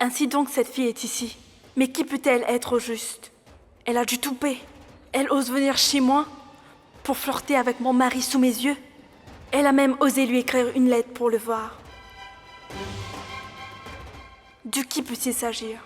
Ainsi donc, cette fille est ici. Mais qui peut-elle être au juste? Elle a du toupet. Elle ose venir chez moi pour flirter avec mon mari sous mes yeux. Elle a même osé lui écrire une lettre pour le voir. De qui peut-il s'agir?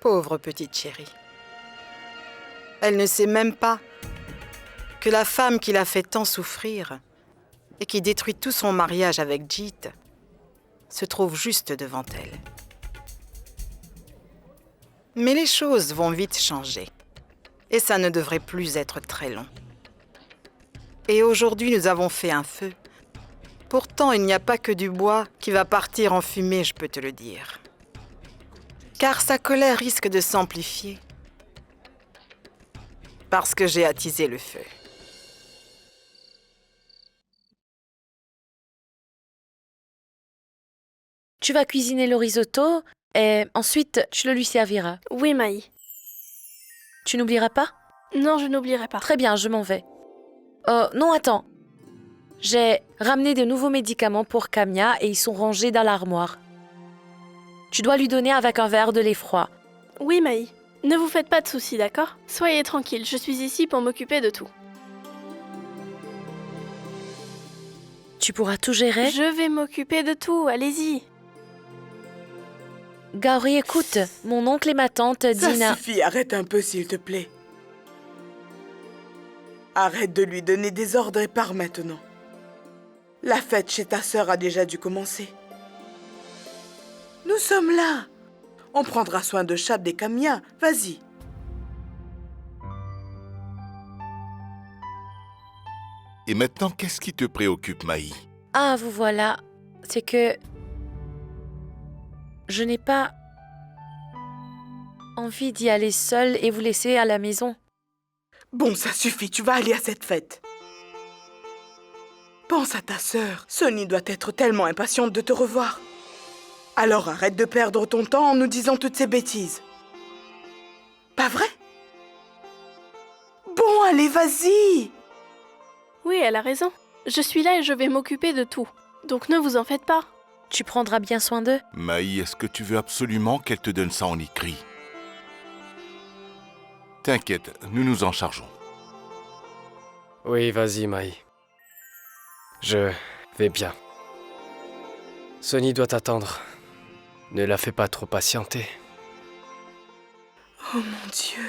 Pauvre petite chérie. Elle ne sait même pas que la femme qui l'a fait tant souffrir et qui détruit tout son mariage avec Jeet se trouve juste devant elle. Mais les choses vont vite changer et ça ne devrait plus être très long. Et aujourd'hui, nous avons fait un feu. Pourtant, il n'y a pas que du bois qui va partir en fumée, je peux te le dire. Car sa colère risque de s'amplifier. Parce que j'ai attisé le feu. Tu vas cuisiner le risotto et ensuite tu le lui serviras. Oui, Maï. Tu n'oublieras pas? Non, je n'oublierai pas. Très bien, je m'en vais. Oh, non, attends. J'ai ramené de nouveaux médicaments pour Kamia et ils sont rangés dans l'armoire. Tu dois lui donner avec un verre de lait froid. Oui, Maï. Ne vous faites pas de soucis, d'accord? Soyez tranquille, je suis ici pour m'occuper de tout. Tu pourras tout gérer? Je vais m'occuper de tout, allez-y. Gauri, écoute, mon oncle et ma tante Dina... Ça suffit, arrête un peu s'il te plaît. Arrête de lui donner des ordres et pars maintenant. La fête chez ta sœur a déjà dû commencer. Nous sommes là. On prendra soin de Chab et Kamia. Vas-y. Et maintenant, qu'est-ce qui te préoccupe, Maï? Ah, vous voilà. C'est que... je n'ai pas envie d'y aller seule et vous laisser à la maison. Bon, ça suffit, tu vas aller à cette fête. Pense à ta sœur. Sonny doit être tellement impatiente de te revoir. Alors arrête de perdre ton temps en nous disant toutes ces bêtises. Pas vrai? Bon, allez, vas-y! Oui, elle a raison. Je suis là et je vais m'occuper de tout. Donc ne vous en faites pas. Tu prendras bien soin d'eux? Maï, est-ce que tu veux absolument qu'elle te donne ça en écrit? T'inquiète, nous nous en chargeons. Oui, vas-y, Maï. Je vais bien. Sonny doit t'attendre. Ne la fais pas trop patienter. Oh mon Dieu!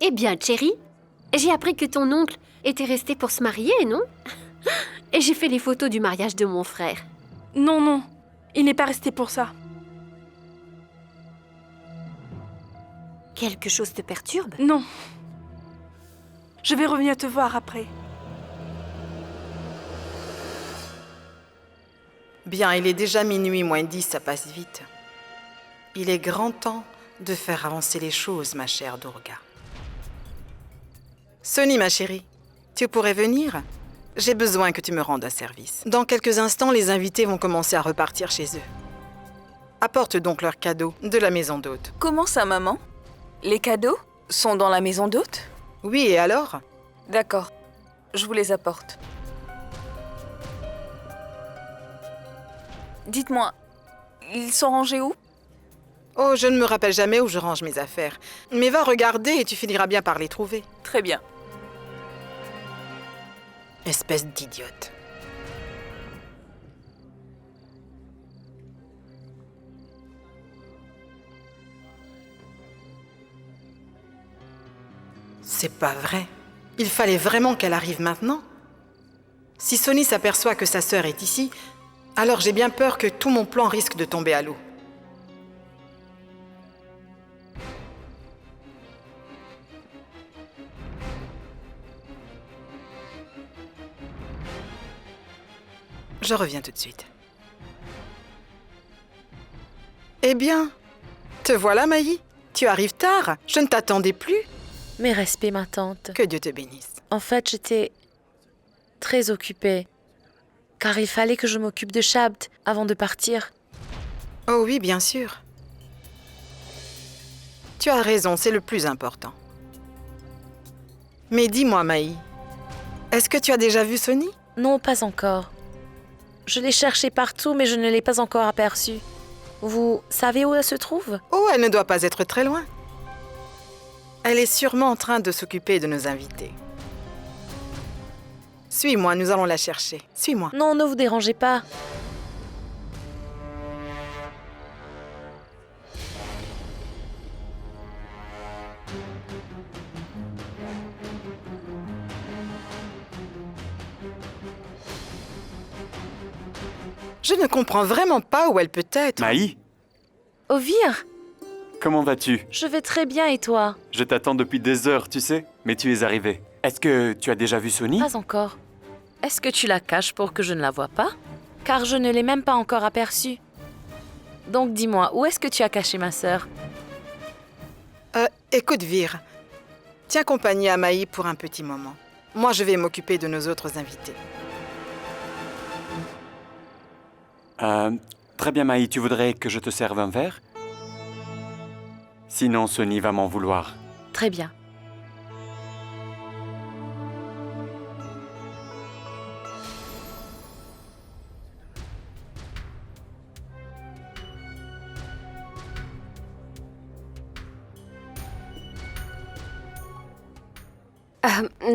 Eh bien, Cherry, j'ai appris que ton oncle était resté pour se marier, non? Et j'ai fait les photos du mariage de mon frère. Non, non. Il n'est pas resté pour ça. Quelque chose te perturbe? Non. Je vais revenir te voir après. Bien, il est déjà minuit moins 10, ça passe vite. Il est grand temps de faire avancer les choses, ma chère Durga. Sonny, ma chérie, tu pourrais venir? J'ai besoin que tu me rendes un service. Dans quelques instants, les invités vont commencer à repartir chez eux. Apporte donc leurs cadeaux de la maison d'hôte. Comment ça, maman? Les cadeaux sont dans la maison d'hôte? Oui, et alors? D'accord, je vous les apporte. Dites-moi, ils sont rangés où? Oh, je ne me rappelle jamais où je range mes affaires. Mais va regarder et tu finiras bien par les trouver. Très bien. Espèce d'idiote. C'est pas vrai. Il fallait vraiment qu'elle arrive maintenant. Si Sonny s'aperçoit que sa sœur est ici, alors j'ai bien peur que tout mon plan risque de tomber à l'eau. Je reviens tout de suite. Eh bien, te voilà, Maï. Tu arrives tard. Je ne t'attendais plus. Mes respects, ma tante. Que Dieu te bénisse. En fait, j'étais très occupée, car il fallait que je m'occupe de Shabt avant de partir. Oh oui, bien sûr. Tu as raison, c'est le plus important. Mais dis-moi, Maï, est-ce que tu as déjà vu Sonny? Non, pas encore. Je l'ai cherchée partout, mais je ne l'ai pas encore aperçue. Vous savez où elle se trouve? Oh, elle ne doit pas être très loin. Elle est sûrement en train de s'occuper de nos invités. Suis-moi, nous allons la chercher. Suis-moi. Non, ne vous dérangez pas. Je ne comprends vraiment pas où elle peut être. Maï, Ovir, comment vas-tu? je vais très bien et toi? Je t'attends depuis des heures, tu sais, mais tu es arrivé. Est-ce que tu as déjà vu Sonny? Pas encore. Est-ce que tu la caches pour que je ne la voie pas? Car je ne l'ai même pas encore aperçue. Donc dis-moi, où est-ce que tu as caché ma sœur? Écoute, Vir, tiens compagnie à Maï pour un petit moment. Moi, je vais m'occuper de nos autres invités. Très bien, Maï, tu voudrais que je te serve un verre? Sinon, Sonny va m'en vouloir. Très bien.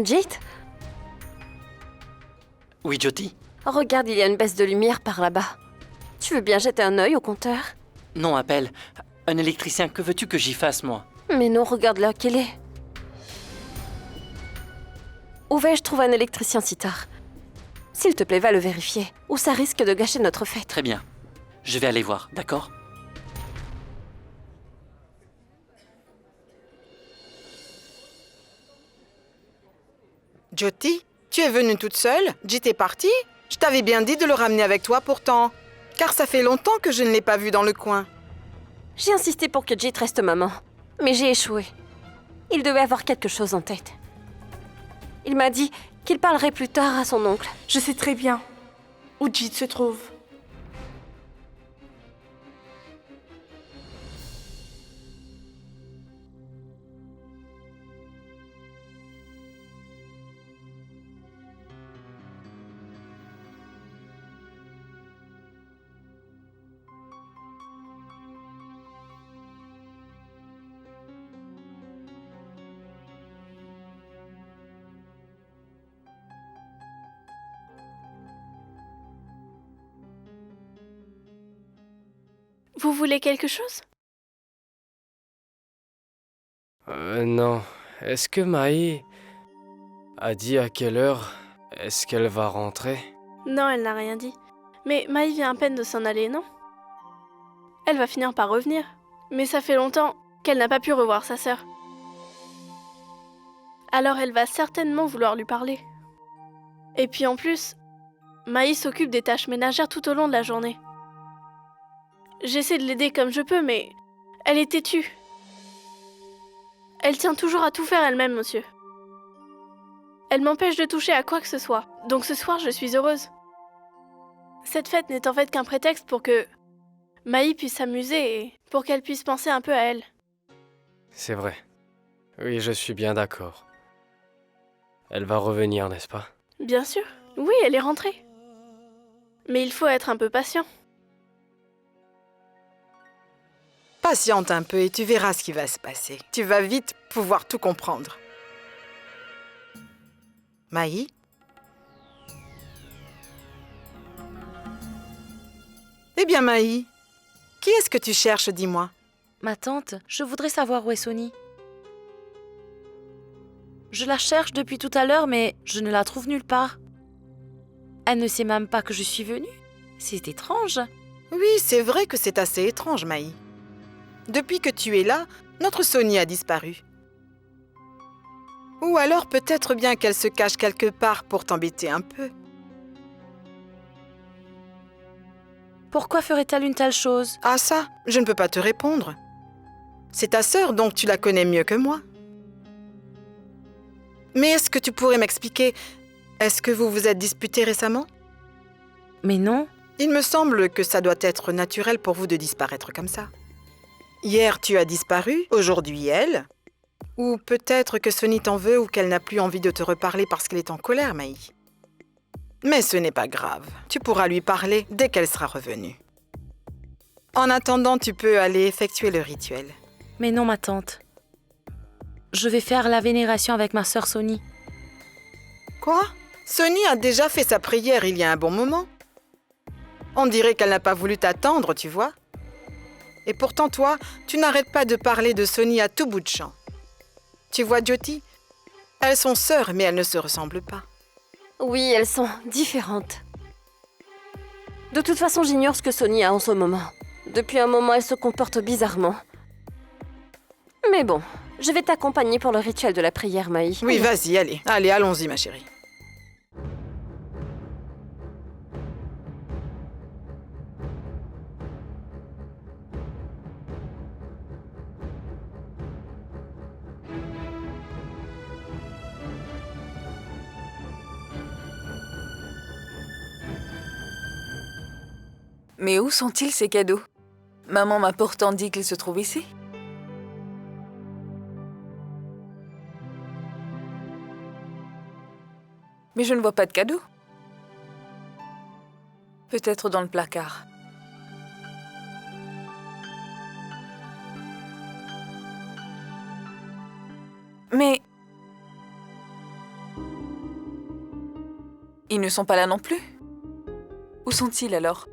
Jit, Oui, Jyoti? regarde, il y a une baisse de lumière par là-bas. Tu veux bien jeter un œil au compteur? Non, appelle. Un électricien, que veux-tu que j'y fasse, moi? Mais non, regarde l'heure qu'elle est. Où vais-je trouver un électricien si tard? S'il te plaît, va le vérifier, ou ça risque de gâcher notre fête. Très bien. Je vais aller voir, d'accord? Jyoti, tu es venue toute seule? Jit est parti? Je t'avais bien dit de le ramener avec toi pourtant. Car ça fait longtemps que je ne l'ai pas vu dans le coin. J'ai insisté pour que Jit reste maman, mais j'ai échoué. Il devait avoir quelque chose en tête. Il m'a dit qu'il parlerait plus tard à son oncle. Je sais très bien où Jit se trouve. Vous voulez quelque chose? Non. Est-ce que Maï a dit à quelle heure est-ce qu'elle va rentrer? Non, elle n'a rien dit. Mais Maï vient à peine de s'en aller, non? Elle va finir par revenir. Mais ça fait longtemps qu'elle n'a pas pu revoir sa sœur. Alors elle va certainement vouloir lui parler. Et puis en plus, Maï s'occupe des tâches ménagères tout au long de la journée. J'essaie de l'aider comme je peux, mais elle est têtue. Elle tient toujours à tout faire elle-même, monsieur. Elle m'empêche de toucher à quoi que ce soit. Donc ce soir, je suis heureuse. Cette fête n'est en fait qu'un prétexte pour que Maï puisse s'amuser et pour qu'elle puisse penser un peu à elle. C'est vrai. Oui, je suis bien d'accord. Elle va revenir, n'est-ce pas? Bien sûr. Oui, elle est rentrée. Mais il faut être un peu patient. Patiente un peu et tu verras ce qui va se passer. Tu vas vite pouvoir tout comprendre. Maï? Eh bien, Maï, qui est-ce que tu cherches, dis-moi? Ma tante, je voudrais savoir où est Sonny. Je la cherche depuis tout à l'heure, mais je ne la trouve nulle part. Elle ne sait même pas que je suis venue. C'est étrange. Oui, c'est vrai que c'est assez étrange, Maï. Depuis que tu es là, notre Sonny a disparu. Ou alors peut-être bien qu'elle se cache quelque part pour t'embêter un peu. Pourquoi ferait-elle une telle chose? Ah ça, je ne peux pas te répondre. C'est ta sœur, donc tu la connais mieux que moi. Mais est-ce que tu pourrais m'expliquer, est-ce que vous vous êtes disputés récemment? Mais non. Il me semble que ça doit être naturel pour vous de disparaître comme ça. Hier, tu as disparu, aujourd'hui elle. Ou peut-être que Sonny t'en veut ou qu'elle n'a plus envie de te reparler parce qu'elle est en colère, Maï. Mais ce n'est pas grave. Tu pourras lui parler dès qu'elle sera revenue. En attendant, tu peux aller effectuer le rituel. Mais non, ma tante. Je vais faire la vénération avec ma sœur Sonny. Quoi? Sonny a déjà fait sa prière il y a un bon moment. On dirait qu'elle n'a pas voulu t'attendre, tu vois. Et pourtant, toi, tu n'arrêtes pas de parler de Sonny à tout bout de champ. Tu vois, Jyoti, elles sont sœurs, mais elles ne se ressemblent pas. Oui, elles sont différentes. De toute façon, j'ignore ce que Sonny a en ce moment. Depuis un moment, elle se comporte bizarrement. Mais bon, je vais t'accompagner pour le rituel de la prière, Maï. Oui, vas-y, allez. Allez, allons-y, ma chérie. Mais où sont-ils ces cadeaux? Maman m'a pourtant dit qu'ils se trouvent ici. Mais je ne vois pas de cadeaux. Peut-être dans le placard. Mais... ils ne sont pas là non plus. Où sont-ils alors?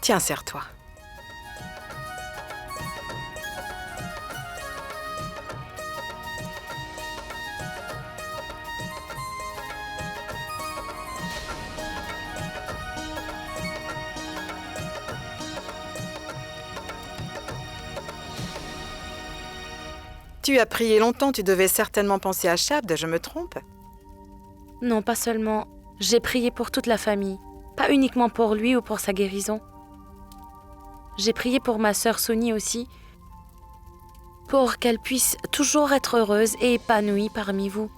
Tiens, serre-toi. Tu as prié longtemps, tu devais certainement penser à Shabd, je me trompe? Non, pas seulement. J'ai prié pour toute la famille. Pas uniquement pour lui ou pour sa guérison. J'ai prié pour ma sœur Sonny aussi, pour qu'elle puisse toujours être heureuse et épanouie parmi vous.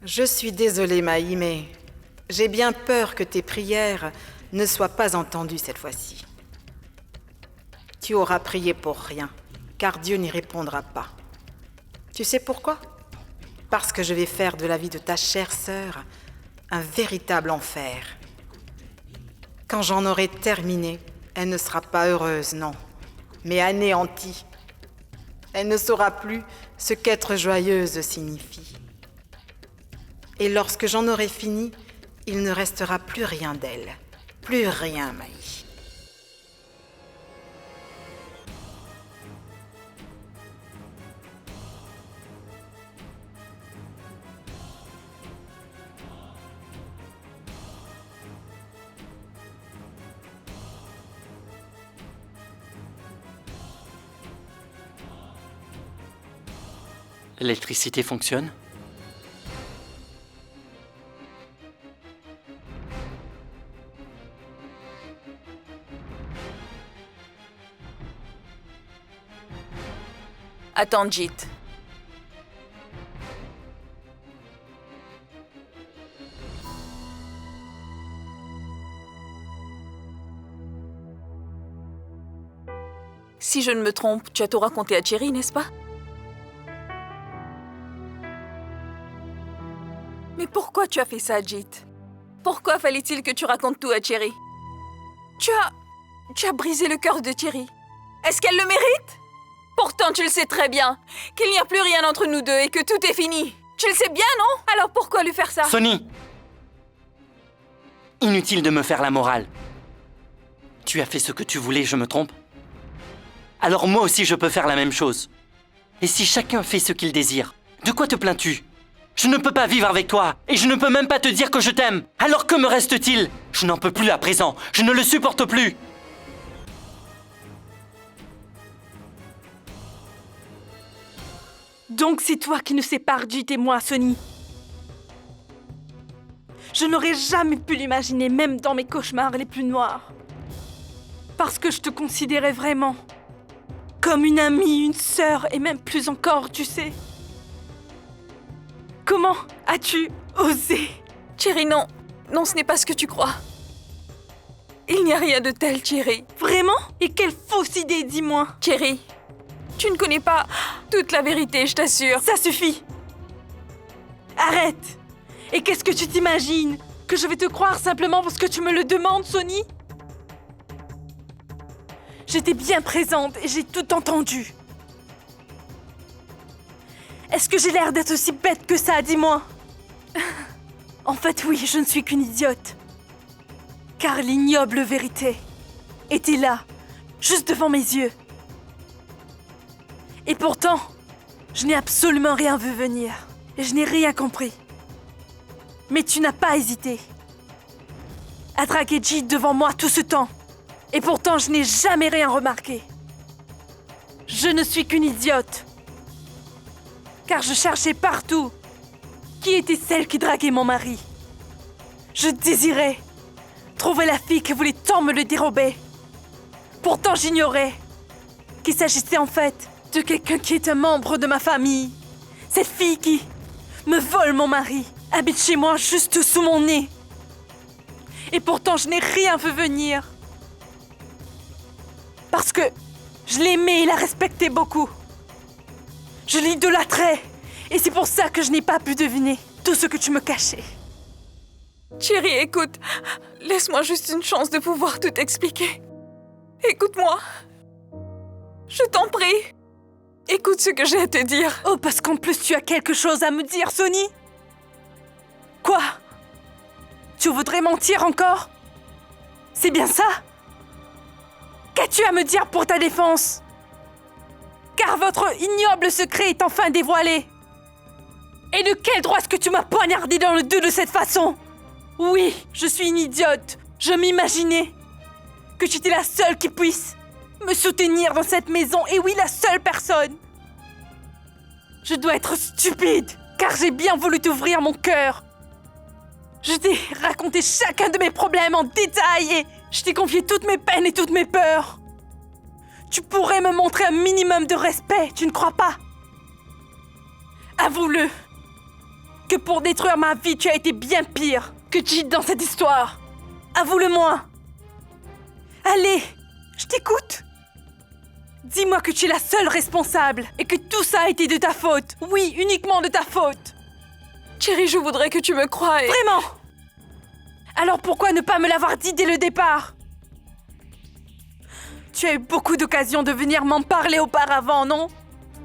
Je suis désolée, Maï, mais j'ai bien peur que tes prières ne soient pas entendues cette fois-ci. Tu auras prié pour rien, car Dieu n'y répondra pas. Tu sais pourquoi? Parce que je vais faire de la vie de ta chère sœur un véritable enfer. Quand j'en aurai terminé, elle ne sera pas heureuse, non, mais anéantie. Elle ne saura plus ce qu'être joyeuse signifie. Et lorsque j'en aurai fini, il ne restera plus rien d'elle. Plus rien, Maï. L'électricité fonctionne? Attends, Jit. Si je ne me trompe, tu as tout raconté à Cherry, n'est-ce pas? Mais pourquoi tu as fait ça, Jit? Pourquoi fallait-il que tu racontes tout à Cherry? Tu as brisé le cœur de Cherry. Est-ce qu'elle le mérite? Pourtant, tu le sais très bien, qu'il n'y a plus rien entre nous deux et que tout est fini. Tu le sais bien, non? Alors pourquoi lui faire ça? Sonny! Inutile de me faire la morale. Tu as fait ce que tu voulais, je me trompe? Alors moi aussi je peux faire la même chose. Et si chacun fait ce qu'il désire, de quoi te plains-tu? Je ne peux pas vivre avec toi, et je ne peux même pas te dire que je t'aime. Alors que me reste-t-il? Je n'en peux plus à présent, je ne le supporte plus. Donc c'est toi qui nous sépares, Jit et moi, Sonny. Je n'aurais jamais pu l'imaginer, même dans mes cauchemars les plus noirs. Parce que je te considérais vraiment comme une amie, une sœur, et même plus encore, tu sais. Comment as-tu osé? Thierry, non. Non, ce n'est pas ce que tu crois. Il n'y a rien de tel, Thierry. Vraiment? Et quelle fausse idée, dis-moi. Thierry, tu ne connais pas toute la vérité, je t'assure. Ça suffit. Arrête. Et qu'est-ce que tu t'imagines? Que je vais te croire simplement parce que tu me le demandes, Sonny? J'étais bien présente et j'ai tout entendu. Est-ce que j'ai l'air d'être aussi bête que ça, dis-moi? En fait, oui, je ne suis qu'une idiote. Car l'ignoble vérité était là, juste devant mes yeux. Et pourtant, je n'ai absolument rien vu venir. Et je n'ai rien compris. Mais tu n'as pas hésité à draguer Jit devant moi tout ce temps. Et pourtant, je n'ai jamais rien remarqué. Je ne suis qu'une idiote. Car je cherchais partout qui était celle qui draguait mon mari. Je désirais trouver la fille qui voulait tant me le dérober. Pourtant, j'ignorais qu'il s'agissait en fait de quelqu'un qui est un membre de ma famille. Cette fille qui me vole mon mari, habite chez moi juste sous mon nez. Et pourtant, je n'ai rien vu venir. Parce que je l'aimais et la respectais beaucoup. Je l'idolâtrais. Et c'est pour ça que je n'ai pas pu deviner tout ce que tu me cachais. Thierry, écoute. Laisse-moi juste une chance de pouvoir tout expliquer. Écoute-moi. Je t'en prie. Écoute ce que j'ai à te dire. Oh, parce qu'en plus tu as quelque chose à me dire, Sonny? Quoi? Tu voudrais mentir encore? C'est bien ça? Qu'as-tu à me dire pour ta défense? Car votre ignoble secret est enfin dévoilé. Et de quel droit est-ce que tu m'as poignardé dans le dos de cette façon? Oui, je suis une idiote. Je m'imaginais que tu étais la seule qui puisse me soutenir dans cette maison. Et oui, la seule personne. Je dois être stupide, car j'ai bien voulu t'ouvrir mon cœur. Je t'ai raconté chacun de mes problèmes en détail et je t'ai confié toutes mes peines et toutes mes peurs. Tu pourrais me montrer un minimum de respect, tu ne crois pas? Avoue-le, que pour détruire ma vie, tu as été bien pire que Jit dans cette histoire. Avoue-le-moi. Allez, je t'écoute. Dis-moi que tu es la seule responsable et que tout ça a été de ta faute. Oui, uniquement de ta faute. Thierry, je voudrais que tu me croies et... Vraiment? Alors pourquoi ne pas me l'avoir dit dès le départ? Tu as eu beaucoup d'occasions de venir m'en parler auparavant, non?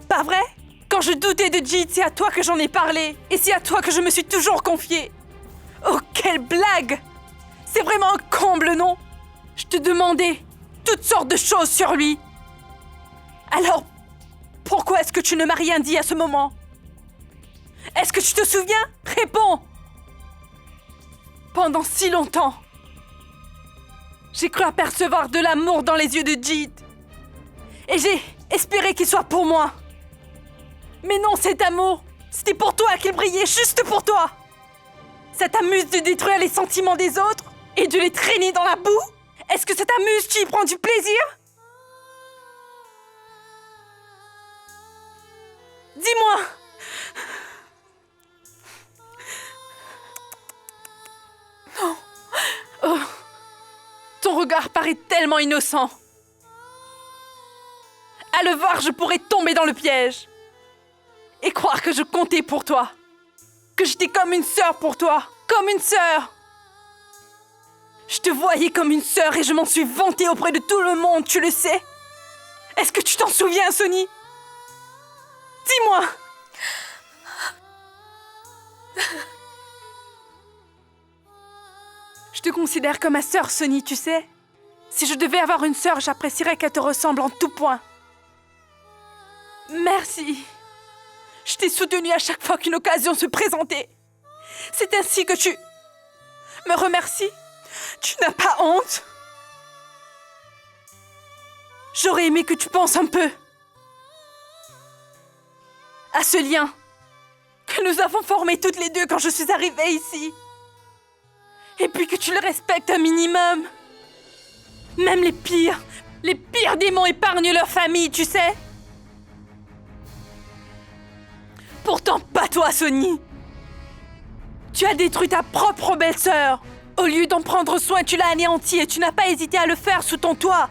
Pas vrai? Quand je doutais de Jit, c'est à toi que j'en ai parlé. Et c'est à toi que je me suis toujours confiée. Oh, quelle blague! C'est vraiment un comble, non? Je te demandais toutes sortes de choses sur lui. Alors, pourquoi est-ce que tu ne m'as rien dit à ce moment? Est-ce que tu te souviens? Réponds! Pendant si longtemps, j'ai cru apercevoir de l'amour dans les yeux de Jit. Et j'ai espéré qu'il soit pour moi. Mais non, cet amour, c'était pour toi qu'il brillait, juste pour toi. Ça t'amuse de détruire les sentiments des autres et de les traîner dans la boue? Est-ce que ça t'amuse? Tu y prends du plaisir? Dis-moi! Non. Oh, ton regard paraît tellement innocent. À le voir, je pourrais tomber dans le piège. Et croire que je comptais pour toi. Que j'étais comme une sœur pour toi. Comme une sœur. Je te voyais comme une sœur et je m'en suis vantée auprès de tout le monde, tu le sais. Est-ce que tu t'en souviens, Sonny? Dis-moi. Je te considère comme ma sœur, Sonny, tu sais. Si je devais avoir une sœur, j'apprécierais qu'elle te ressemble en tout point. Merci. Je t'ai soutenue à chaque fois qu'une occasion se présentait. C'est ainsi que tu me remercies. Tu n'as pas honte? J'aurais aimé que tu penses un peu à ce lien que nous avons formé toutes les deux quand je suis arrivée ici. Et puis que tu le respectes un minimum. Même les pires démons épargnent leur famille, tu sais. Pourtant, pas toi, Sonny. Tu as détruit ta propre belle-sœur. Au lieu d'en prendre soin, tu l'as anéantie et tu n'as pas hésité à le faire sous ton toit.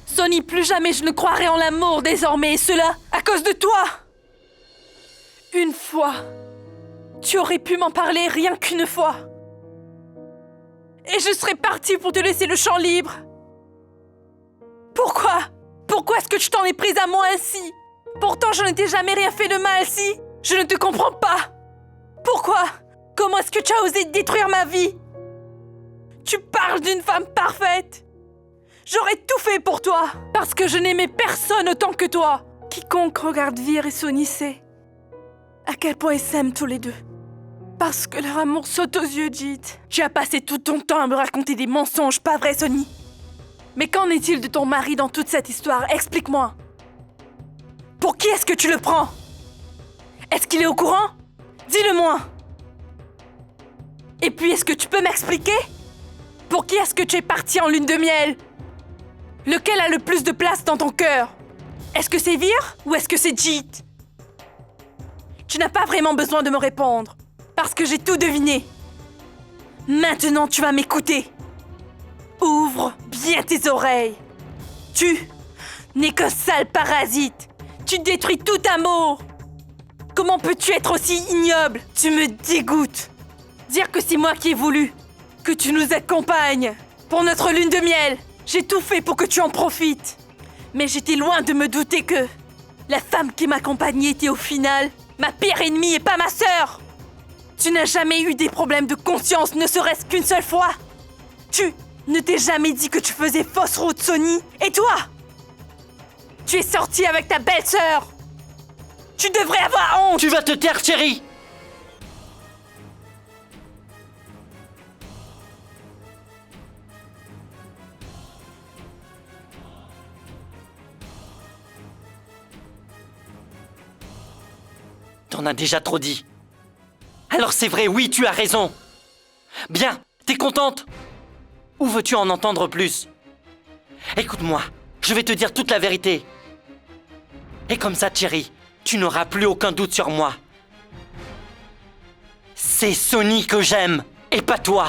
Sonny, plus jamais je ne croirai en l'amour désormais, et cela à cause de toi. Une fois, tu aurais pu m'en parler rien qu'une fois. Et je serais partie pour te laisser le champ libre. Pourquoi? Pourquoi est-ce que tu t'en es prise à moi ainsi? Pourtant, je ne t'ai jamais rien fait de mal, si? Je ne te comprends pas. Pourquoi? Comment est-ce que tu as osé détruire ma vie? Tu parles d'une femme parfaite. J'aurais tout fait pour toi, parce que je n'aimais personne autant que toi. Quiconque regarde Vir et Sonny sait à quel point ils s'aiment tous les deux. Parce que leur amour saute aux yeux, Jit. Tu as passé tout ton temps à me raconter des mensonges, pas vrai, Sonny? Mais qu'en est-il de ton mari dans toute cette histoire? Explique-moi. Pour qui est-ce que tu le prends? Est-ce qu'il est au courant? Dis-le-moi. Et puis, est-ce que tu peux m'expliquer? Pour qui est-ce que tu es parti en lune de miel? Lequel a le plus de place dans ton cœur? Est-ce que c'est Vir ou est-ce que c'est Jit? Tu n'as pas vraiment besoin de me répondre, parce que j'ai tout deviné. Maintenant, tu vas m'écouter. Ouvre bien tes oreilles. Tu n'es qu'un sale parasite. Tu détruis tout amour. Comment peux-tu être aussi ignoble? Tu me dégoûtes. Dire que c'est moi qui ai voulu que tu nous accompagnes pour notre lune de miel. J'ai tout fait pour que tu en profites. Mais j'étais loin de me douter que la femme qui m'accompagnait était au final ma pire ennemie et pas ma sœur. Tu n'as jamais eu des problèmes de conscience, ne serait-ce qu'une seule fois. Tu ne t'es jamais dit que tu faisais fausse route, Sonny. Et toi? Tu es sorti avec ta belle-sœur. Tu devrais avoir honte. Tu vas te taire, chérie. T'en as déjà trop dit. Alors c'est vrai, oui, tu as raison. Bien, t'es contente? Ou veux-tu en entendre plus? Écoute-moi, je vais te dire toute la vérité. Et comme ça, chérie, tu n'auras plus aucun doute sur moi. C'est Sonny que j'aime, et pas toi.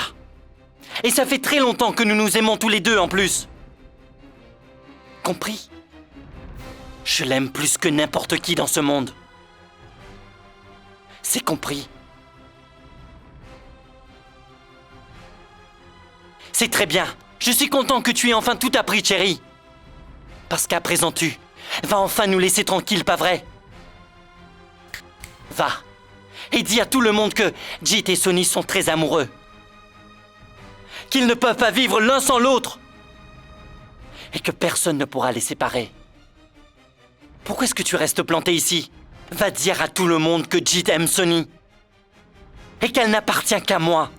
Et ça fait très longtemps que nous nous aimons tous les deux en plus. Compris? Je l'aime plus que n'importe qui dans ce monde. C'est compris. C'est très bien. Je suis content que tu aies enfin tout appris, chérie. Parce qu'à présent tu vas enfin nous laisser tranquilles, pas vrai? Va. Et dis à tout le monde que Jit et Sonny sont très amoureux. Qu'ils ne peuvent pas vivre l'un sans l'autre. Et que personne ne pourra les séparer. Pourquoi est-ce que tu restes planté ici? Va dire à tout le monde que Jit aime Sonny. Et qu'elle n'appartient qu'à moi.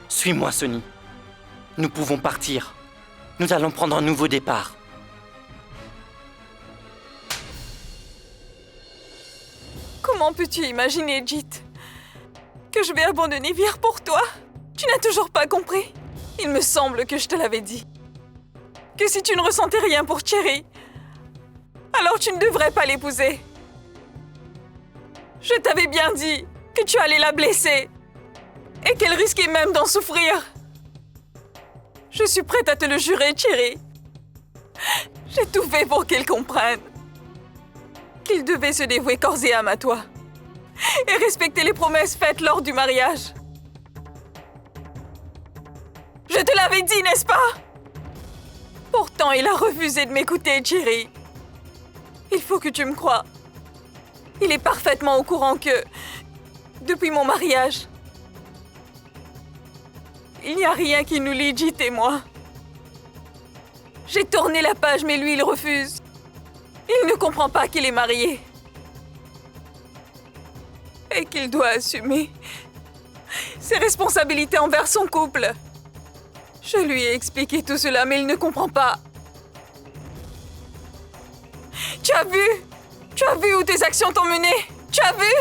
Suis-moi, Sonny. Nous pouvons partir. Nous allons prendre un nouveau départ. Comment peux-tu imaginer, Jit, que je vais abandonner Vir pour toi? Tu n'as toujours pas compris? Il me semble que je te l'avais dit. Que si tu ne ressentais rien pour Cherry, alors tu ne devrais pas l'épouser. Je t'avais bien dit que tu allais la blesser et qu'elle risquait même d'en souffrir. Je suis prête à te le jurer, Cherry. J'ai tout fait pour qu'il comprenne qu'il devait se dévouer corps et âme à toi et respecter les promesses faites lors du mariage. Je te l'avais dit, n'est-ce pas? Pourtant, il a refusé de m'écouter, Chiri. Il faut que tu me croies. Il est parfaitement au courant que, depuis mon mariage, il n'y a rien qui nous lie, Jit et moi. J'ai tourné la page, mais lui, il refuse. Il ne comprend pas qu'il est marié. Et qu'il doit assumer ses responsabilités envers son couple. Je lui ai expliqué tout cela, mais il ne comprend pas. Tu as vu? Tu as vu où tes actions t'ont mené? Tu as vu?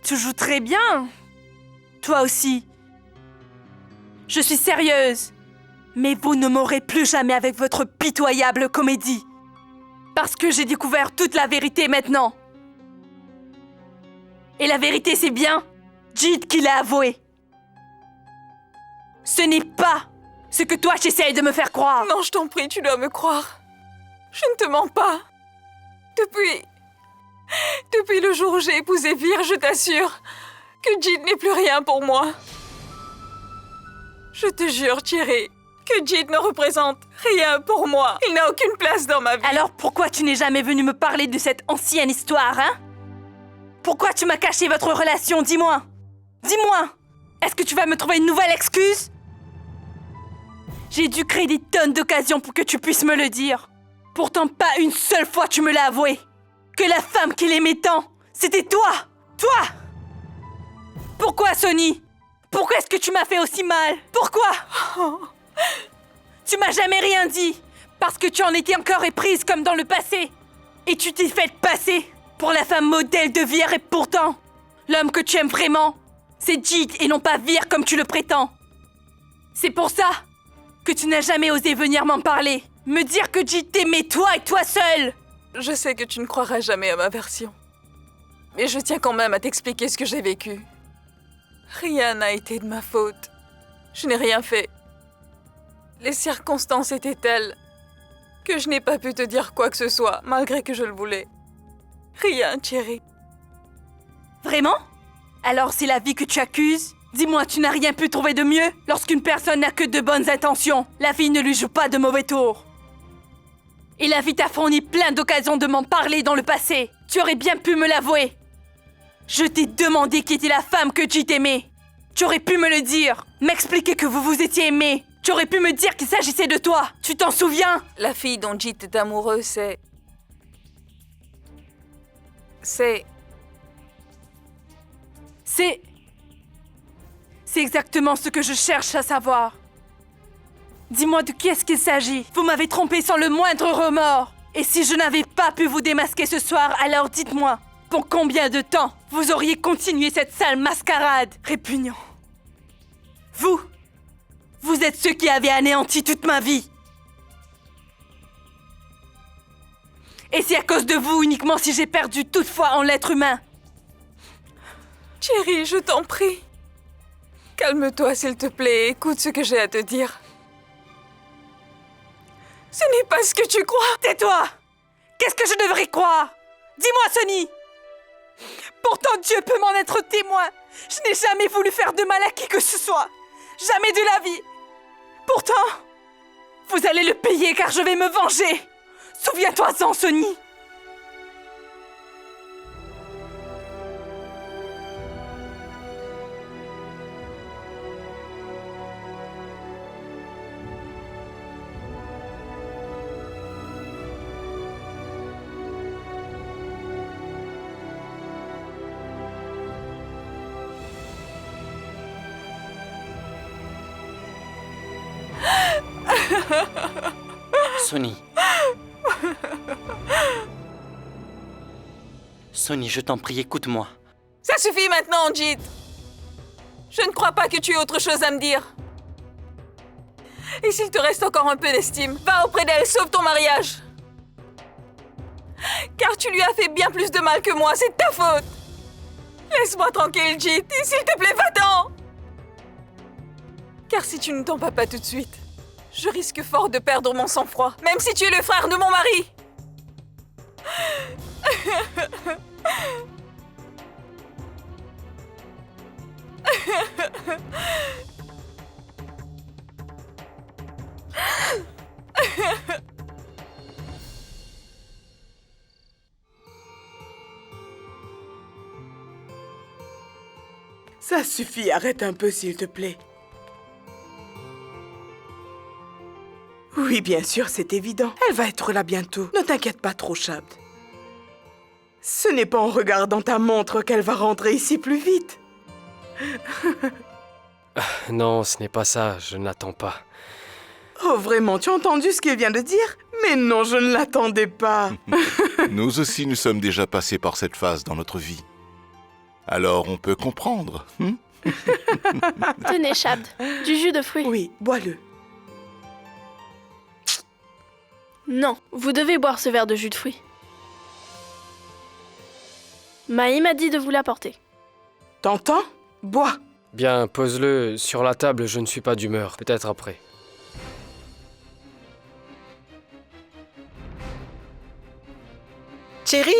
Tu joues très bien. Toi aussi. Je suis sérieuse. Mais vous ne m'aurez plus jamais avec votre pitoyable comédie. Parce que j'ai découvert toute la vérité maintenant. Et la vérité, c'est bien Jit qui l'a avoué. Ce n'est pas ce que toi j'essaye de me faire croire. Non, je t'en prie, tu dois me croire. Je ne te mens pas. Depuis le jour où j'ai épousé Vir, je t'assure que Jit n'est plus rien pour moi. Je te jure, Chiri, que Jit ne représente rien pour moi. Il n'a aucune place dans ma vie. Alors pourquoi tu n'es jamais venu me parler de cette ancienne histoire, hein? Pourquoi tu m'as caché votre relation, dis-moi? Dis-moi! Est-ce que tu vas me trouver une nouvelle excuse? J'ai dû créer des tonnes d'occasions pour que tu puisses me le dire. Pourtant, pas une seule fois tu me l'as avoué. Que la femme qu'il aimait tant, c'était toi! Toi! Pourquoi, Sonny? Pourquoi est-ce que tu m'as fait aussi mal? Pourquoi? Tu m'as jamais rien dit, parce que tu en étais encore éprise comme dans le passé. Et tu t'es fait passer pour la femme modèle de Vir, et pourtant, l'homme que tu aimes vraiment, c'est Jit et non pas Vir comme tu le prétends. C'est pour ça que tu n'as jamais osé venir m'en parler. Me dire que Jit t'aimait toi et toi seul. Je sais que tu ne croiras jamais à ma version. Mais je tiens quand même à t'expliquer ce que j'ai vécu. Rien n'a été de ma faute. Je n'ai rien fait. Les circonstances étaient telles que je n'ai pas pu te dire quoi que ce soit, malgré que je le voulais. Rien, Chiri. Vraiment? Alors c'est la vie que tu accuses? Dis-moi, tu n'as rien pu trouver de mieux? Lorsqu'une personne n'a que de bonnes intentions, la vie ne lui joue pas de mauvais tours. Et la vie t'a fourni plein d'occasions de m'en parler dans le passé. Tu aurais bien pu me l'avouer. Je t'ai demandé qui était la femme que Jit aimait. Tu aurais pu me le dire, m'expliquer que vous vous étiez aimés. Tu aurais pu me dire qu'il s'agissait de toi. Tu t'en souviens? La fille dont Jit est amoureux, c'est exactement ce que je cherche à savoir. Dis-moi de qui est-ce qu'il s'agit? Vous m'avez trompé sans le moindre remords. Et si je n'avais pas pu vous démasquer ce soir, alors dites-moi, pour combien de temps vous auriez continué cette sale mascarade? Répugnant. Vous êtes ceux qui avaient anéanti toute ma vie. Et c'est à cause de vous uniquement si j'ai perdu toute foi en l'être humain. Chiri, je t'en prie. Calme-toi, s'il te plaît, écoute ce que j'ai à te dire. Ce n'est pas ce que tu crois. Tais-toi! Qu'est-ce que je devrais croire? Dis-moi, Sonny! Pourtant, Dieu peut m'en être témoin. Je n'ai jamais voulu faire de mal à qui que ce soit. Jamais de la vie. Pourtant, vous allez le payer car je vais me venger. Souviens-toi-en, Sonny. Sonny. Sonny, je t'en prie, écoute-moi. Ça suffit maintenant, Jit. Je ne crois pas que tu aies autre chose à me dire. Et s'il te reste encore un peu d'estime, va auprès d'elle, sauve ton mariage. Car tu lui as fait bien plus de mal que moi, c'est de ta faute. Laisse-moi tranquille, Jit, et s'il te plaît, va-t'en. Car si tu ne t'en vas pas tout de suite, je risque fort de perdre mon sang-froid, même si tu es le frère de mon mari. Ça suffit, arrête un peu s'il te plaît. Oui, bien sûr, c'est évident. Elle va être là bientôt. Ne t'inquiète pas trop, Shabd. Ce n'est pas en regardant ta montre qu'elle va rentrer ici plus vite. Non, ce n'est pas ça, je ne l'attends pas. Oh, vraiment, tu as entendu ce qu'il vient de dire? Mais non, je ne l'attendais pas. Nous aussi, nous sommes déjà passés par cette phase dans notre vie. Alors, on peut comprendre. Tenez, Shabd, du jus de fruits. Oui, bois-le. Non, vous devez boire ce verre de jus de fruits. Maï m'a dit de vous l'apporter. T'entends? Bois. Bien, pose-le sur la table, je ne suis pas d'humeur. Peut-être après. Cherry?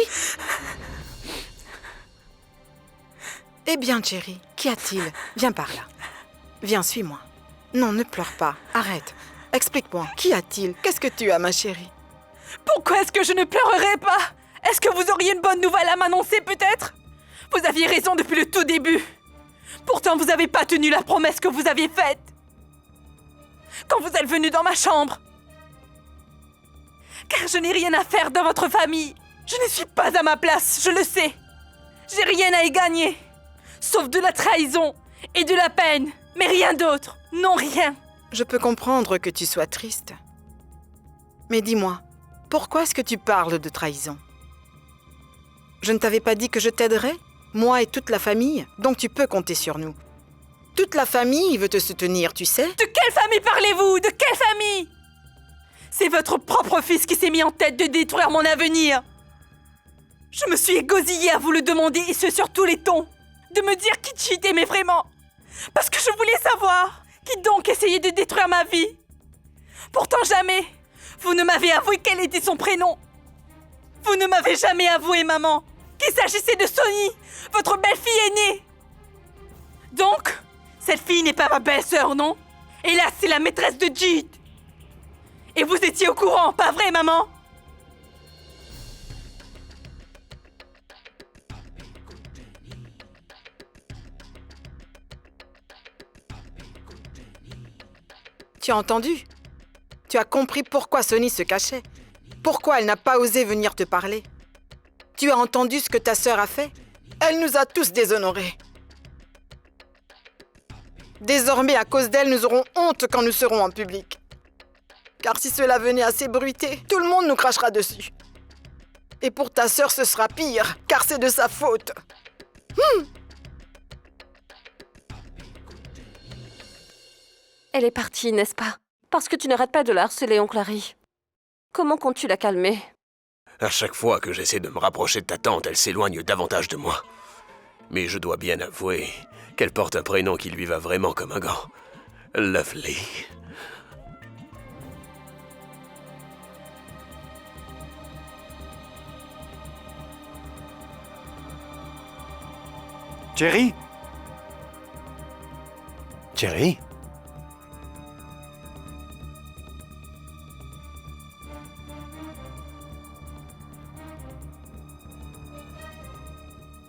Eh bien, Cherry, qu'y a-t-il? Viens par là. Viens, suis-moi. Non, ne pleure pas. Arrête. Explique-moi, qu'y a-t-il? Qu'est-ce que tu as, ma chérie? Pourquoi est-ce que je ne pleurerais pas? Est-ce que vous auriez une bonne nouvelle à m'annoncer, peut-être? Vous aviez raison depuis le tout début. Pourtant, vous n'avez pas tenu la promesse que vous aviez faite. Quand vous êtes venu dans ma chambre. Car je n'ai rien à faire dans votre famille. Je ne suis pas à ma place, je le sais. J'ai rien à y gagner. Sauf de la trahison et de la peine. Mais rien d'autre. Non, rien. Je peux comprendre que tu sois triste. Mais dis-moi, pourquoi est-ce que tu parles de trahison? Je ne t'avais pas dit que je t'aiderais? Moi et toute la famille, donc tu peux compter sur nous. Toute la famille veut te soutenir, tu sais? De quelle famille parlez-vous? De quelle famille? C'est votre propre fils qui s'est mis en tête de détruire mon avenir. Je me suis égosillée à vous le demander, et ce sur tous les tons. De me dire qui Cheat aimait vraiment. Parce que je voulais savoir qui donc essayait de détruire ma vie. Pourtant jamais, vous ne m'avez avoué quel était son prénom. Vous ne m'avez jamais avoué, maman, qu'il s'agissait de Sonny, votre belle-fille aînée. Donc, cette fille n'est pas ma belle-sœur, non? Hélas, c'est la maîtresse de Cheat. Et vous étiez au courant, pas vrai, maman? Tu as entendu? Tu as compris pourquoi Sonny se cachait? Pourquoi elle n'a pas osé venir te parler? Tu as entendu ce que ta sœur a fait? Elle nous a tous déshonorés. Désormais, à cause d'elle, nous aurons honte quand nous serons en public. Car si cela venait à s'ébruiter, tout le monde nous crachera dessus. Et pour ta sœur, ce sera pire, car c'est de sa faute. Elle est partie, n'est-ce pas? Parce que tu n'arrêtes pas de la harceler, oncle Harry. Comment comptes-tu la calmer? À chaque fois que j'essaie de me rapprocher de ta tante, elle s'éloigne davantage de moi. Mais je dois bien avouer qu'elle porte un prénom qui lui va vraiment comme un gant. Lovely. Cherry? Cherry?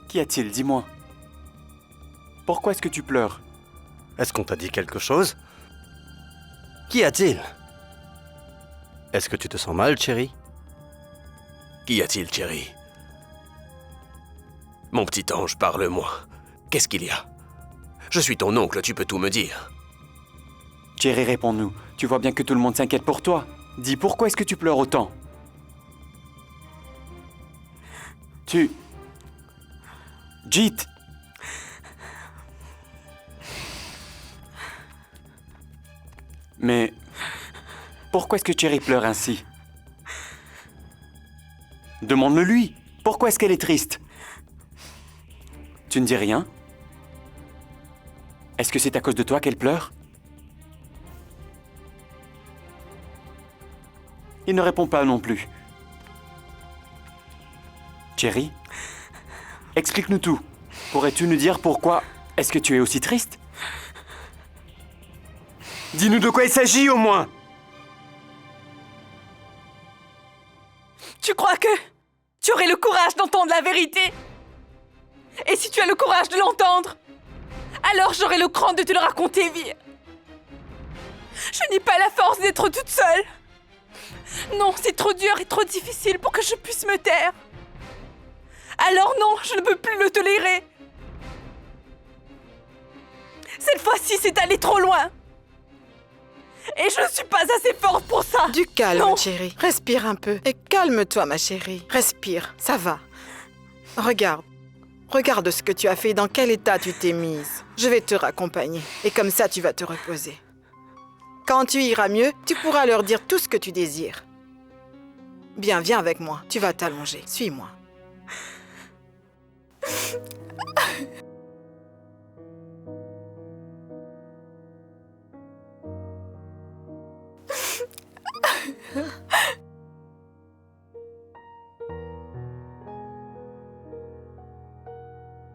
Qu'y a-t-il? Dis-moi. Pourquoi est-ce que tu pleures? Est-ce qu'on t'a dit quelque chose? Qu'y a-t-il? Est-ce que tu te sens mal, Cherry? Qu'y a-t-il, Cherry? Mon petit ange, parle-moi. Qu'est-ce qu'il y a? Je suis ton oncle, tu peux tout me dire. Cherry, réponds-nous. Tu vois bien que tout le monde s'inquiète pour toi. Dis, pourquoi est-ce que tu pleures autant? Cheat! Mais pourquoi est-ce que Cherry pleure ainsi? Demande-le lui. Pourquoi est-ce qu'elle est triste? Tu ne dis rien? Est-ce que c'est à cause de toi qu'elle pleure? Il ne répond pas non plus. Cherry, explique-nous tout. Pourrais-tu nous dire pourquoi est-ce que tu es aussi triste? Dis-nous de quoi il s'agit au moins. Tu crois que tu aurais le courage d'entendre la vérité? Et si tu as le courage de l'entendre, alors j'aurai le cran de te le raconter, vie. Je n'ai pas la force d'être toute seule. Non, c'est trop dur et trop difficile pour que je puisse me taire. Alors non, je ne peux plus le tolérer. Cette fois-ci, c'est allé trop loin. Et je ne suis pas assez forte pour ça. Du calme, non. chérie. Respire un peu. Et calme-toi, ma chérie. Respire, ça va. Regarde. Regarde ce que tu as fait, dans quel état tu t'es mise. Je vais te raccompagner. Et comme ça, tu vas te reposer. Quand tu iras mieux, tu pourras leur dire tout ce que tu désires. Bien, viens avec moi. Tu vas t'allonger. Suis-moi.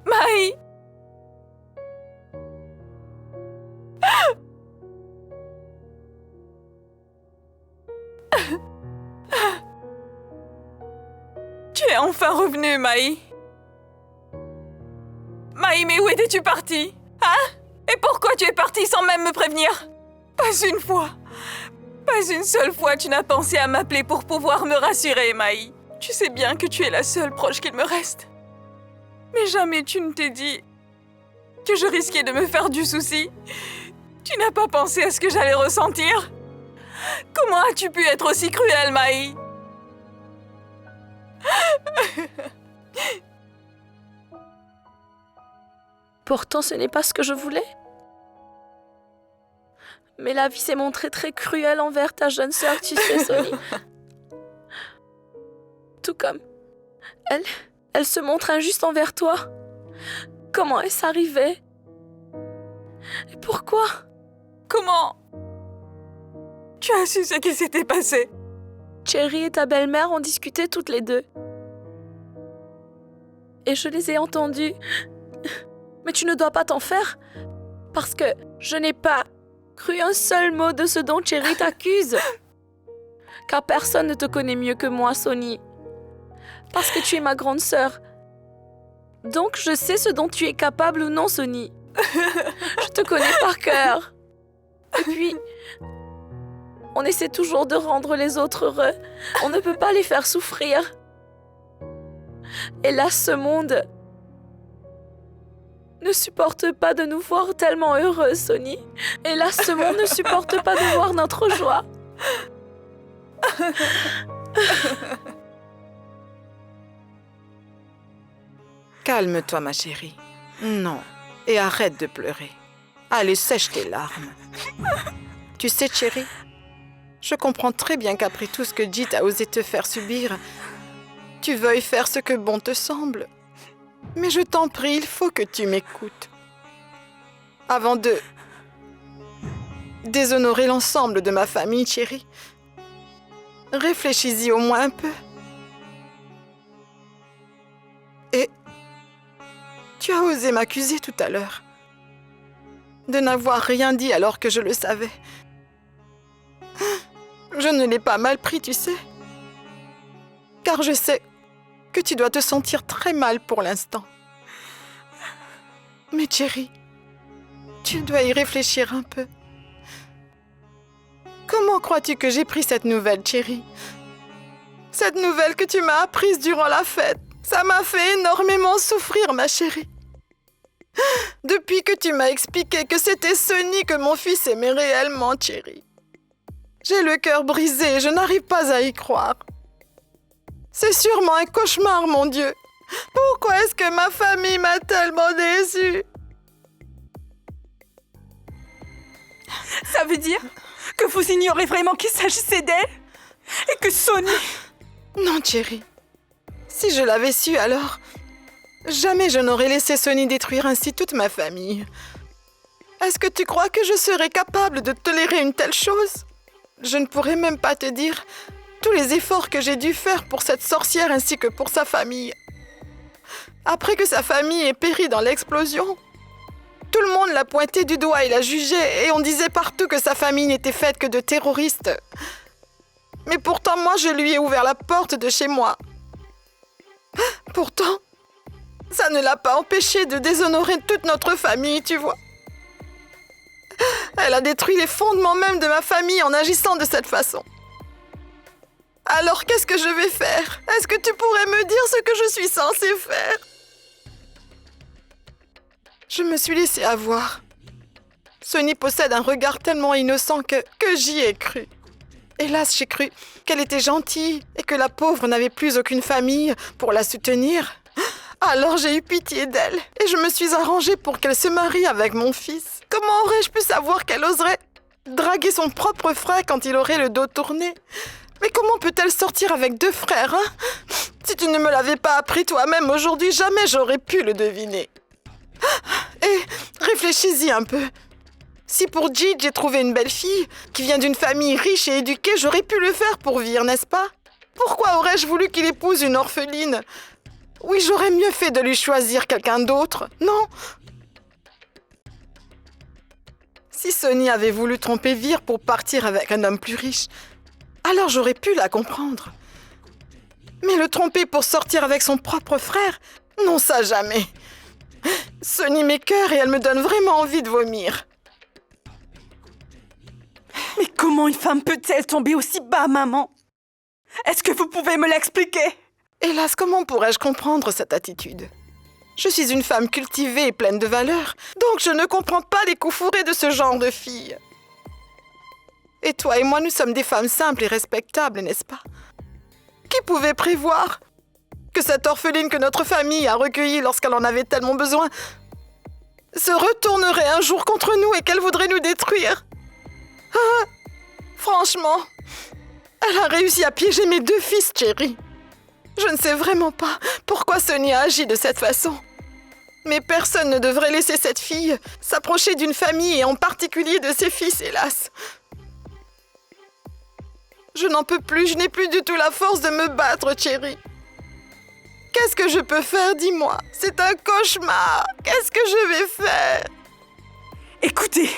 Maï! Tu es enfin revenue, Maï. Maï, mais où étais-tu partie? Hein? Et pourquoi tu es partie sans même me prévenir? Pas une fois. Pas une seule fois tu n'as pensé à m'appeler pour pouvoir me rassurer, Maï. Tu sais bien que tu es la seule proche qu'il me reste. Mais jamais tu ne t'es dit que je risquais de me faire du souci. Tu n'as pas pensé à ce que j'allais ressentir? Comment as-tu pu être aussi cruelle, Maï? Pourtant, ce n'est pas ce que je voulais. Mais la vie s'est montrée très cruelle envers ta jeune sœur, tu sais, Sony. Tout comme elle se montre injuste envers toi. Comment est-ce arrivé? Et pourquoi? Comment? Tu as su ce qui s'était passé? Cherry et ta belle-mère ont discuté toutes les deux. Et je les ai entendues. Mais tu ne dois pas t'en faire, parce que je n'ai pas cru un seul mot de ce dont Cherry t'accuse. Car personne ne te connaît mieux que moi, Sony. Parce que tu es ma grande sœur. Donc je sais ce dont tu es capable ou non, Sony. Je te connais par cœur. Et puis, on essaie toujours de rendre les autres heureux. On ne peut pas les faire souffrir. Hélas, ce monde ne supporte pas de nous voir tellement heureux, Sony. Hélas, ce monde ne supporte pas de voir notre joie. Calme-toi, ma chérie. Non. Et arrête de pleurer. Allez, sèche tes larmes. Tu sais, chérie, je comprends très bien qu'après tout ce que Jit a osé te faire subir, tu veuilles faire ce que bon te semble. Mais je t'en prie, il faut que tu m'écoutes. Avant de déshonorer l'ensemble de ma famille, chérie, réfléchis-y au moins un peu. Et tu as osé m'accuser tout à l'heure de n'avoir rien dit alors que je le savais. Je ne l'ai pas mal pris, tu sais. Car je sais que tu dois te sentir très mal pour l'instant. Mais chérie, tu dois y réfléchir un peu. Comment crois-tu que j'ai pris cette nouvelle, chérie? Cette nouvelle que tu m'as apprise durant la fête. Ça m'a fait énormément souffrir, ma chérie. Depuis que tu m'as expliqué que c'était Sony que mon fils aimait réellement, chérie. J'ai le cœur brisé et je n'arrive pas à y croire. C'est sûrement un cauchemar, mon Dieu. Pourquoi est-ce que ma famille m'a tellement déçue? Ça veut dire que vous ignorez vraiment qu'il s'agissait d'elle? Et que Sony... Non, chérie. Si je l'avais su alors, jamais je n'aurais laissé Sony détruire ainsi toute ma famille. Est-ce que tu crois que je serais capable de tolérer une telle chose? Je ne pourrais même pas te dire tous les efforts que j'ai dû faire pour cette sorcière ainsi que pour sa famille. Après que sa famille ait péri dans l'explosion, tout le monde l'a pointé du doigt et l'a jugé, et on disait partout que sa famille n'était faite que de terroristes. Mais pourtant, moi, je lui ai ouvert la porte de chez moi. Pourtant, ça ne l'a pas empêché de déshonorer toute notre famille, tu vois. Elle a détruit les fondements même de ma famille en agissant de cette façon. Alors, qu'est-ce que je vais faire? Est-ce que tu pourrais me dire ce que je suis censée faire? Je me suis laissée avoir. Sonny possède un regard tellement innocent que j'y ai cru. Hélas, j'ai cru qu'elle était gentille et que la pauvre n'avait plus aucune famille pour la soutenir. Alors j'ai eu pitié d'elle et je me suis arrangée pour qu'elle se marie avec mon fils. Comment aurais-je pu savoir qu'elle oserait draguer son propre frère quand il aurait le dos tourné? Mais comment peut-elle sortir avec 2 frères, hein? Si tu ne me l'avais pas appris toi-même aujourd'hui, jamais j'aurais pu le deviner. Et réfléchis-y un peu. Si pour Jit, j'ai trouvé une belle fille qui vient d'une famille riche et éduquée, j'aurais pu le faire pour Vir, n'est-ce pas? Pourquoi aurais-je voulu qu'il épouse une orpheline? Oui, j'aurais mieux fait de lui choisir quelqu'un d'autre, non? Si Sonny avait voulu tromper Vir pour partir avec un homme plus riche, alors j'aurais pu la comprendre. Mais le tromper pour sortir avec son propre frère? Non, ça jamais. Sonny m'écoeure et elle me donne vraiment envie de vomir. Mais comment une femme peut-elle tomber aussi bas, maman? Est-ce que vous pouvez me l'expliquer? Hélas, comment pourrais-je comprendre cette attitude? Je suis une femme cultivée et pleine de valeurs, donc je ne comprends pas les coups fourrés de ce genre de fille. Et toi et moi, nous sommes des femmes simples et respectables, n'est-ce pas? Qui pouvait prévoir que cette orpheline que notre famille a recueillie lorsqu'elle en avait tellement besoin se retournerait un jour contre nous et qu'elle voudrait nous détruire? Ah, franchement, elle a réussi à piéger mes 2 fils, Cherry. Je ne sais vraiment pas pourquoi Sonny a agi de cette façon. Mais personne ne devrait laisser cette fille s'approcher d'une famille et en particulier de ses fils, hélas. Je n'en peux plus, je n'ai plus du tout la force de me battre, Cherry. Qu'est-ce que je peux faire, dis-moi? C'est un cauchemar. Qu'est-ce que je vais faire? Écoutez,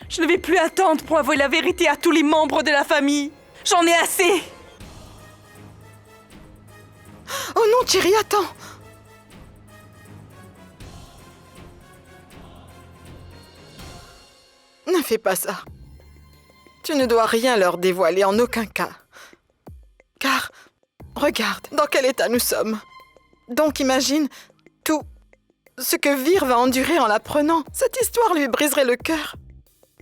je ne vais plus attendre pour avouer la vérité à tous les membres de la famille. J'en ai assez. Oh non, Cherry, attends. Ne fais pas ça. Tu ne dois rien leur dévoiler en aucun cas. Car, regarde dans quel état nous sommes. Donc imagine tout ce que Vir va endurer en l'apprenant. Cette histoire lui briserait le cœur.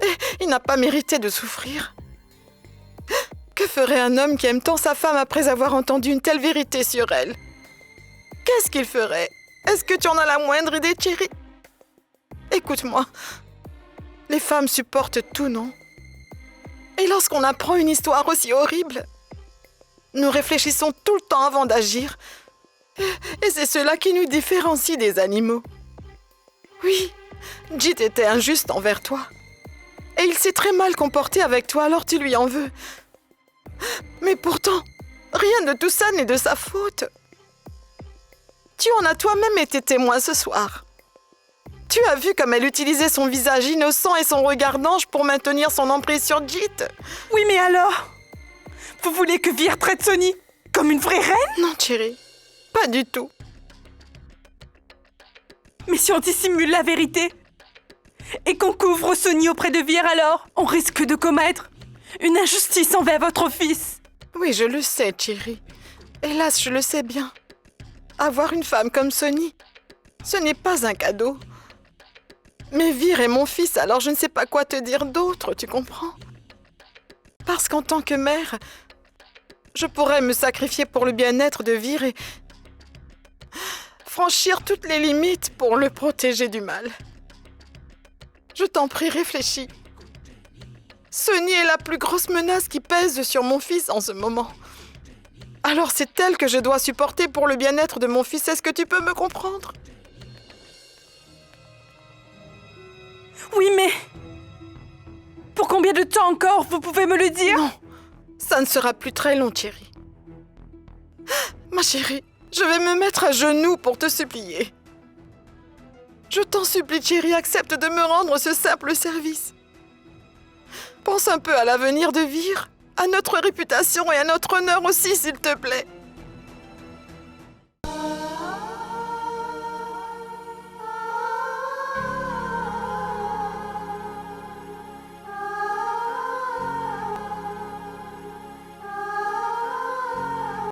Et il n'a pas mérité de souffrir. Que ferait un homme qui aime tant sa femme après avoir entendu une telle vérité sur elle? Qu'est-ce qu'il ferait? Est-ce que tu en as la moindre idée, Cherry? Écoute-moi. Les femmes supportent tout, non? Et lorsqu'on apprend une histoire aussi horrible, nous réfléchissons tout le temps avant d'agir. Et c'est cela qui nous différencie des animaux. Oui, Jit était injuste envers toi. Et il s'est très mal comporté avec toi, alors tu lui en veux. Mais pourtant, rien de tout ça n'est de sa faute. Tu en as toi-même été témoin ce soir. Tu as vu comme elle utilisait son visage innocent et son regard d'ange pour maintenir son emprise sur Jit. Oui, mais alors? Vous voulez que Vir traite Sonny comme une vraie reine? Non, Cherry, pas du tout. Mais si on dissimule la vérité et qu'on couvre Sonny auprès de Vir, alors on risque de commettre une injustice envers votre fils. Oui, je le sais, Cherry. Hélas, je le sais bien. Avoir une femme comme Sonny, ce n'est pas un cadeau. Mais Vir est mon fils, alors je ne sais pas quoi te dire d'autre, tu comprends? Parce qu'en tant que mère, je pourrais me sacrifier pour le bien-être de Vir et franchir toutes les limites pour le protéger du mal. Je t'en prie, réfléchis. Sonny est la plus grosse menace qui pèse sur mon fils en ce moment. Alors c'est elle que je dois supporter pour le bien-être de mon fils. Est-ce que tu peux me comprendre? Oui, mais... Pour combien de temps encore, vous pouvez me le dire? Non, ça ne sera plus très long, Cherry. Ma chérie, Je vais me mettre à genoux pour te supplier. Je t'en supplie, Cherry, accepte de me rendre ce simple service. Pense un peu à l'avenir de Vir, à notre réputation et à notre honneur aussi, s'il te plaît.